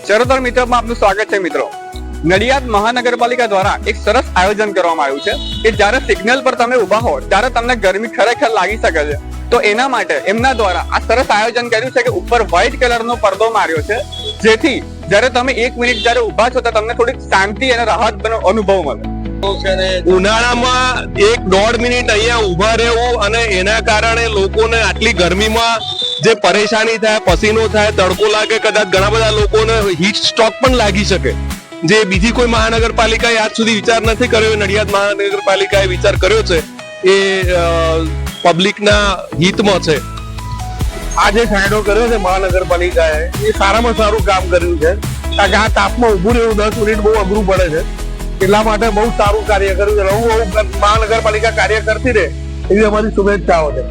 ચરોતર મિત્રમાં આપનું સ્વાગત છે મિત્રો। નડિયાદ મહાનગરપાલિકા દ્વારા એક સરસ આયોજન કરવામાં આવ્યું છે કે જ્યારે સિગ્નલ પર તમે ઊભા હો ત્યારે તમને ગરમી ખરેખર લાગી શકે છે। તો એના માટે એમના દ્વારા આ સરસ આયોજન કર્યું છે કે ઉપર વ્હાઇટ કલરનો પડદો માર્યો છે, જેથી જ્યારે તમે 1 મિનિટ જ્યારે ઊભા છો તો તમને થોડીક શાંતિ અને રાહતનો અનુભવ મળે। ઉનાળામાં 1-1.5 મિનિટ અહીંયા ઊભા રહેવું અને એના કારણે લોકોને આટલી ગરમીમાં જે પરેશાની થાય, પસીનો થાય, તડકો લાગે, કદાચ ઘણા બધા લોકોને હીટ સ્ટ્રોક પણ લાગી શકે, જે બીજી કોઈ મહાનગરપાલિકાએ આજ સુધી વિચાર નથી કર્યો। નડિયાદ મહાનગરપાલિકાએ વિચાર કર્યો છે એ પબ્લિકના હિતમાં છે। આ જે કાયદો કર્યો છે મહાનગરપાલિકાએ એ સારામાં સારું કામ કર્યું છે, કારણ કે આ તાપમાં ઊભું રહેવું 10 મિનિટ બહુ અઘરું પડે છે, એટલા માટે બહુ સારું કાર્ય કર્યું છે। મહાનગરપાલિકા કાર્ય કરતી રહે એવી અમારી શુભેચ્છાઓ છે।